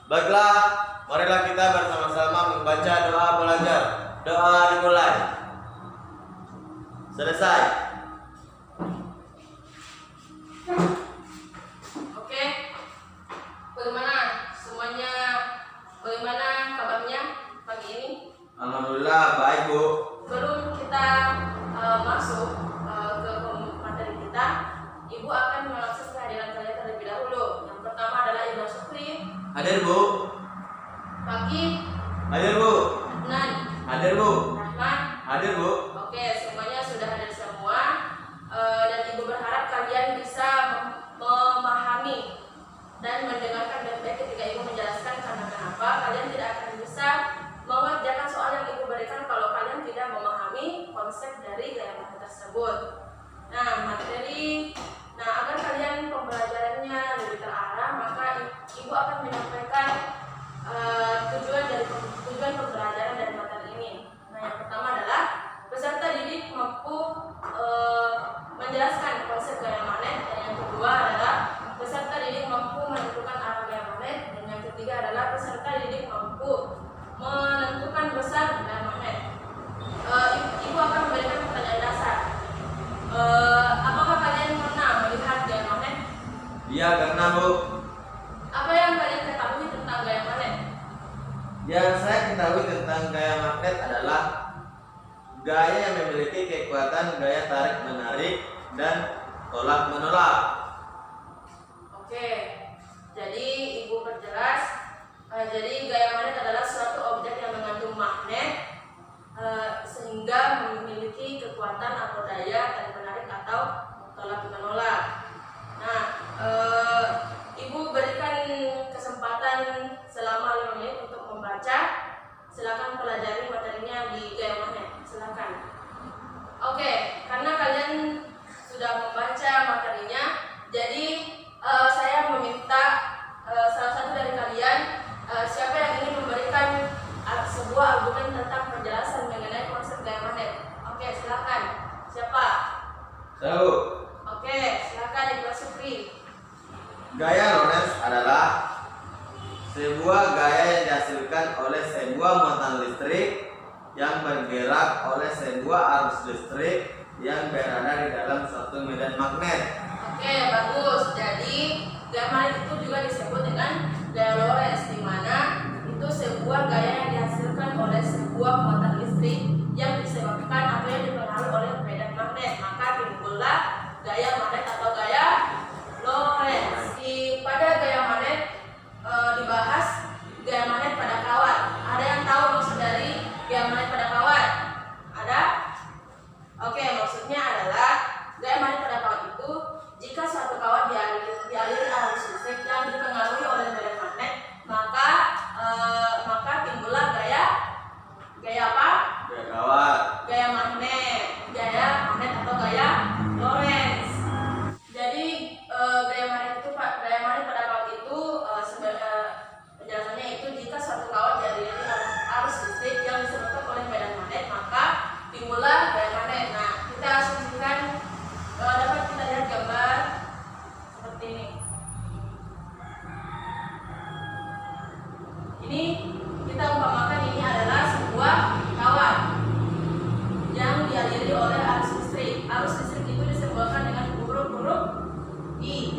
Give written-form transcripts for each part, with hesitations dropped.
Baiklah, marilah kita bersama-sama membaca doa belajar. Doa dimulai. Selesai. Oke, bagaimana semuanya? Bagaimana kabarnya pagi ini? Alhamdulillah baik, Bu. Sebelum kita masuk ke materi kita, Ibu akan mengakses kehadiran kalian terlebih dahulu. Yang pertama adalah Ibu Syukri. Hadir, Bu. Pagi. Hadir, Bu. Adnan. Hadir, Bu. Rahman. Hadir, Bu. Oke, semuanya sudah hadir semua. Dan Ibu berharap kalian bisa memahami dan mendengarkan baik-baik ketika Ibu menjelaskan, karena kenapa kalian tidak akan bisa mengerjakan soal yang Ibu berikan kalau kalian tidak memahami konsep dari gaya materi tersebut. Agar kalian pembelajarannya lebih terarah, maka Ibu akan menyampaikan tujuan pembelajaran dari materi ini. Yang pertama adalah peserta didik mampu menjelaskan konsep gaya magnet, dan yang kedua adalah peserta didik mampu menentukan arah gaya magnet, dan yang ketiga adalah peserta didik mampu menentukan besar gaya magnet. Ibu akan memberikan pertanyaan dasar. Apakah kalian pernah melihat gaya magnet? Iya, karena, Bu. Apa yang kalian ketahui tentang gaya magnet? Yang saya ketahui tentang gaya magnet adalah gaya yang memiliki kekuatan gaya tarik-menarik dan tolak-menolak. Oke, jadi Ibu perjelas. Jadi gaya magnet adalah suatu objek yang mengandung magnet sehingga memiliki kekuatan atau daya tarik-menarik atau tolak-menolak. Ibu berikan kesempatan selama 5 menit untuk membaca. Silakan pelajari materinya di gaya magnet. Silakan. Oke, karena kalian sudah membaca materinya, jadi saya meminta salah satu dari kalian, siapa yang ingin memberikan sebuah argumen tentang penjelasan mengenai konsep gaya magnet. Oke, silakan. Siapa? Saya, Bu. Oke, silakan Ibu Syukri. Gaya Lorentz adalah sebuah gaya yang dihasilkan oleh sebuah muatan listrik yang bergerak oleh sebuah arus listrik yang berada di dalam suatu medan magnet. Oke, bagus. Jadi gaya magnet itu juga disebut dengan gaya Lorentz, di mana itu sebuah gaya yang dihasilkan oleh sebuah muatan listrik yang disebabkan atau yang dipengaruhi oleh medan magnet. Maka timbullah gaya magnet atau gaya Lorentz. Pada gaya magnet dibahas gaya magnet pada kawat. Ada yang tahu maksud dari gaya magnet pada kawat? Ada? Oke, maksudnya adalah gaya magnet pada kawat itu jika suatu kawat dialiri arus listrik yang dipengaruhi oleh medan magnet, maka timbullah gaya apa? Gaya kawat. Gaya magnet atau gaya Lorentz. Jadi gaya magnet pada kawat itu penjelasannya itu jika suatu kawat dialiri arus listrik yang disebabkan oleh medan magnet, maka timbullah gaya magnet. Nah, kita asumsikan dapat kita lihat gambar seperti ini. Ini kita umpamakan ini adalah sebuah kawat yang dialiri oleh arus listrik. Arus listrik itu disimbolkan dengan huruf I.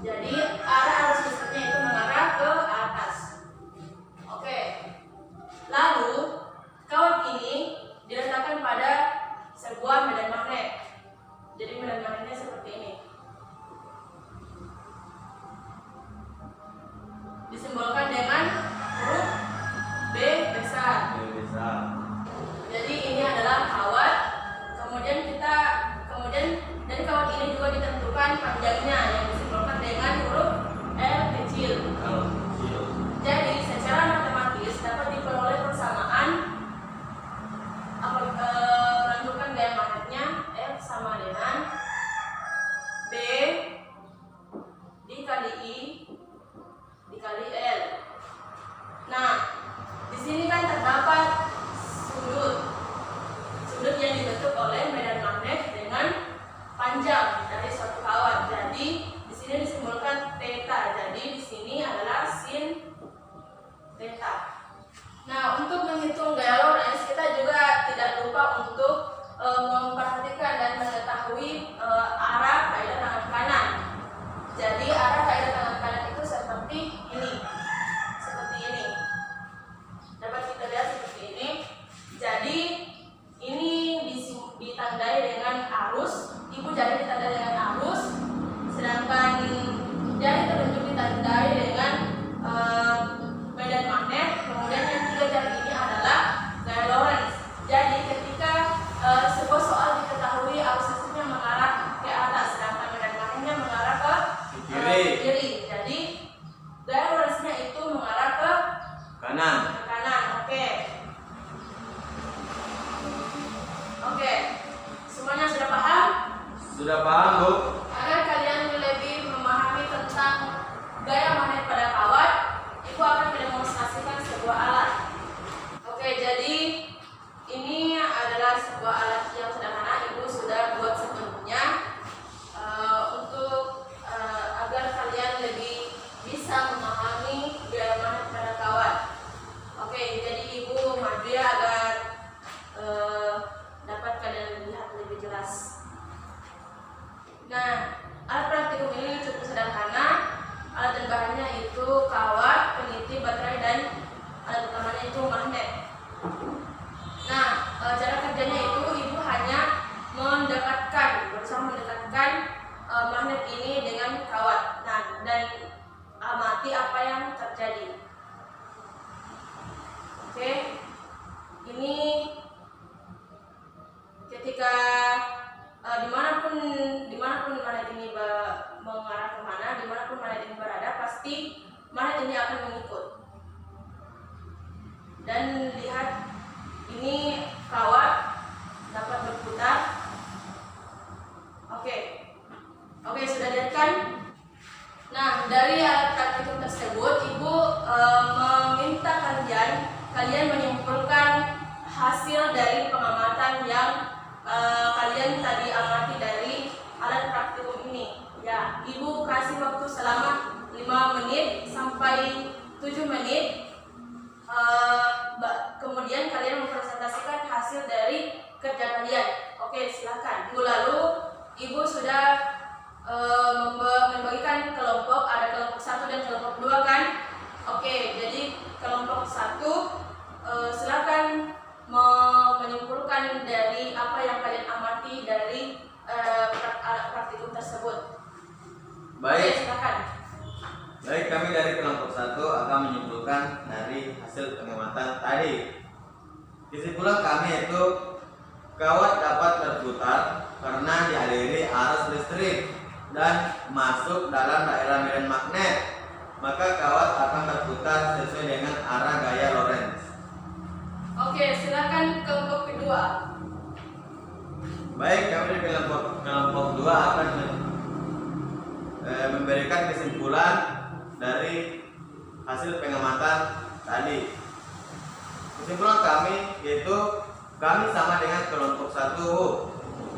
Jadi arah arus listriknya itu mengarah ke atas. Oke. Lalu kawat ini diletakkan pada sebuah medan magnet. Jadi medan magnetnya seperti ini. Disimbolkan dengan huruf B besar. Jadi ini adalah kawat. Kemudian dari kawat ini juga ditentukan panjangnya yang disimbolkan dengan huruf L kecil. Jadi secara matematis dapat diperoleh persamaan menentukan gaya magnetnya F sama dengan B dikali I dikali L. Nah, di sini kan terdapat sudut yang dibentuk oleh medan magnet dengan panjang dari suatu kawat. Jadi bahannya itu kawat, peniti, baterai, dan alat utamanya itu magnet. Nah, cara kerjanya itu ibu hanya berusaha mendekatkan magnet ini dengan kawat. Nah, dan amati apa yang terjadi. Oke, ini ketika dimanapun magnet ini mengarah kemana, dimanapun magnet ini berada, pasti magnet ini akan mengikut. Dan lihat, ini kawat dapat berputar. Oke, sudah lihat kan? Nah, dari alat praktikum tersebut, ibu meminta kalian menyimpulkan hasil dari pengamatan yang kalian tadi amati dari alat praktikum ini. Ya, ibu kasih waktu selama 5 menit sampai 7 menit. Kemudian kalian mempresentasikan hasil dari kerja kalian. Oke, silakan. Lalu ibu sudah membagikan kelompok, ada kelompok 1 dan kelompok 2 kan? Oke, jadi kelompok 1 silakan menyimpulkan dari apa yang kalian amati dari praktikum tersebut. Baik. Oke, silakan. Baik, kami dari kelompok 1 akan menyimpulkan dari hasil pengamatan tadi. Kesimpulan kami itu kawat dapat berputar karena dialiri arus listrik dan masuk dalam daerah medan magnet, maka kawat akan berputar sesuai dengan arah gaya Lorentz. Oke, silakan kelompok kedua. Baik, kami dari kelompok 2 akan memberikan kesimpulan dari hasil pengamatan tadi. Kesimpulan kami yaitu kami sama dengan kelompok 1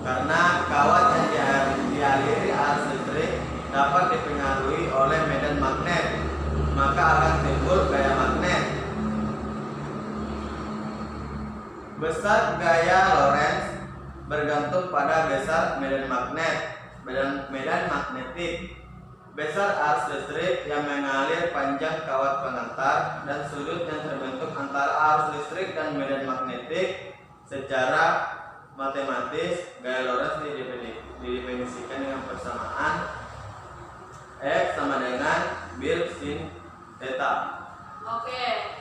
karena kawat yang dialiri arus listrik dapat dipengaruhi oleh medan magnet, maka akan timbul gaya magnet. Besar gaya Lorentz bergantung pada besar medan magnetik, besar arus listrik yang mengalir panjang kawat pengantar, dan sudut yang terbentuk antara arus listrik dan medan magnetik. Secara matematis, gaya Lorentz didefinisikan dengan persamaan X sama dengan bil sin theta. Oke,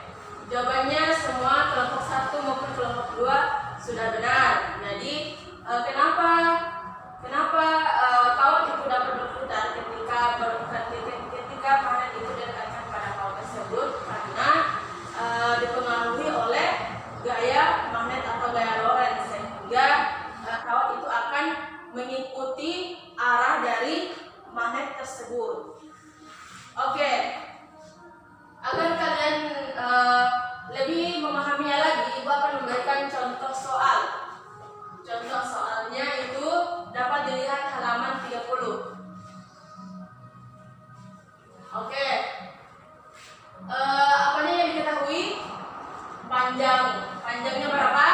jawabannya semua kelompok 1 maupun kelompok 2 sudah benar. Jadi kenapa kawat itu dapat berputar ketika magnet itu didekatkan pada kawat tersebut? Karena dipengaruhi oleh gaya magnet atau gaya Lorentz, sehingga kawat itu akan mengikuti arah dari magnet tersebut. Oke, agar kalian lebih memahaminya lagi, ibu akan memberikan contoh soal. Contoh soalnya itu dapat dilihat halaman 30. Oke, apanya yang diketahui? Panjangnya berapa?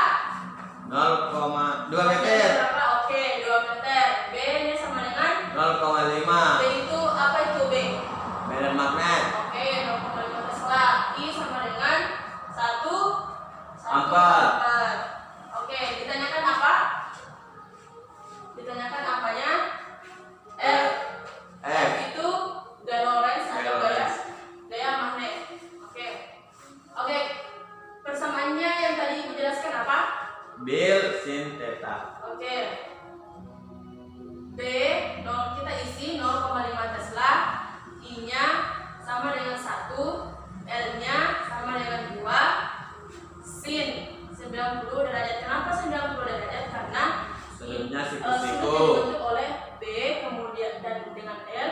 0,2 Panjangnya meter. berapa? Oke, 2 meter. B-nya sama dengan 0,5 B itu apa itu B? medan magnet. Oke, 0,5 Tesla. I sama dengan 1 Ampere. Oke, ditanyakan apa? Ditanyakan apanya? F. F itu gaya Lorentz atau gaya magnet. Oke. Persamaannya yang tadi ibu jelaskan apa? Bil sin theta. Oke. B, kita isi 0,5 Tesla. I-nya sama dengan 1, L-nya sama dengan 2, sin 90 derajat. Kenapa 90 derajat? Karena Sudutnya sudutnya siku-siku. dibentuk oleh B, kemudian dan dengan L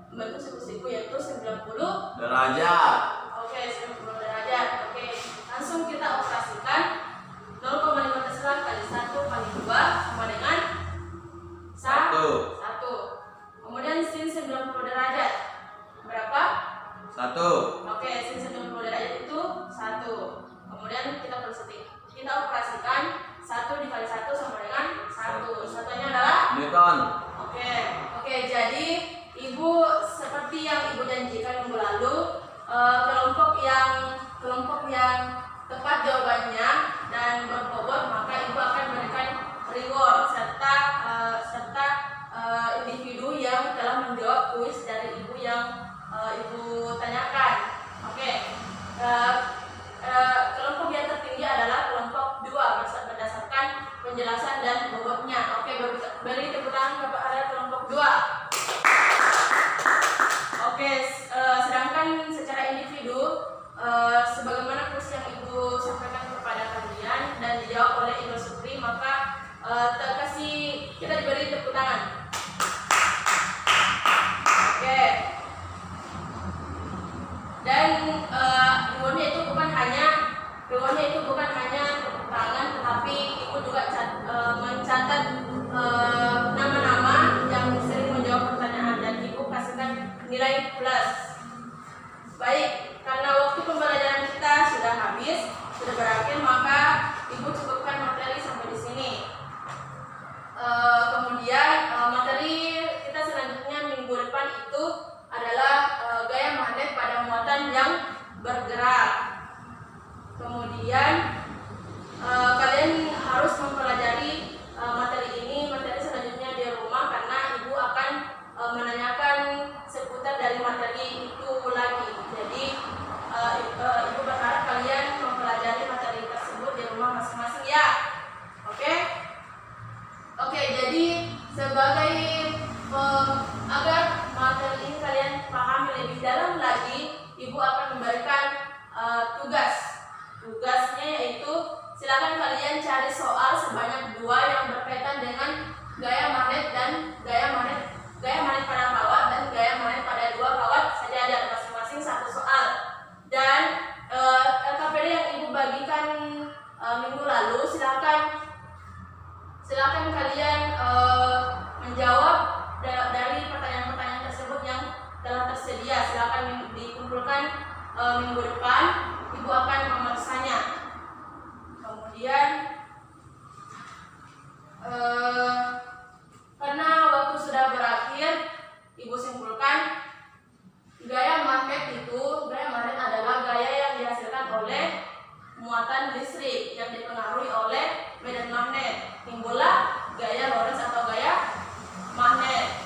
membentuk siku-siku, yaitu 90 derajat. Oke, 90 derajat. Oke, langsung kita operasikan. 0,5 Tesla kali 1 kali 2 sama dengan 1. Kemudian sin 90 derajat berapa? 1. Oke, sin 90 derajat itu 1. Kemudian kita operasikan 1 dikali 1 sama dengan 1. Satunya adalah Newton. Oke, jadi ibu seperti yang ibu janjikan minggu yang Ibu tanyakan. Oke. Kelompok yang tertinggi adalah kelompok 2 berdasarkan penjelasan dan bobotnya. Oke, beri tepuk tangan kepada kelompok 2. Oke, sedangkan secara individu sebagaimana kuis yang Ibu sampaikan kepada kalian dan dijawab oleh Ibu Supri, maka kita diberi tepuk tangan. Oke. Dan rewardnya itu bukan hanya tepuk tangan, tetapi Ibu juga mencatat nama-nama yang sering menjawab pertanyaan dan Ibu kasihkan nilai plus. Baik, karena waktu pembelajaran kita sudah habis, sudah berakhir, maka Ibu cukupkan materi sampai di sini. Kemudian materi kita selanjutnya minggu depan itu adalah gaya magnet pada muatan yang bergerak. Kemudian kalian harus mempelajari materi selanjutnya di rumah, karena Ibu akan menanyakan seputar dari materi itu lagi. Jadi Ibu berharap kalian mempelajari materi tersebut di rumah masing-masing ya. Oke, jadi sebagai agar materi ini kalian pahami lebih dalam lagi, Ibu akan memberikan tugas. Tugasnya yaitu silakan kalian cari soal sebanyak 2 yang berkaitan dengan gaya magnet pada kawat dan gaya magnet pada 2 kawat saja, ada masing-masing 1 soal. Dan LKPD yang Ibu bagikan minggu lalu, silakan kalian menjawab dari pertanyaan-pertanyaan tersebut yang telah tersedia. Silakan dikumpulkan minggu depan, Ibu akan memeriksanya. Kemudian karena waktu sudah berakhir, Ibu simpulkan gaya magnet adalah gaya yang dihasilkan oleh muatan listrik yang dipengaruhi oleh medan magnet. Timbullah gaya Lorentz atau gaya magnet.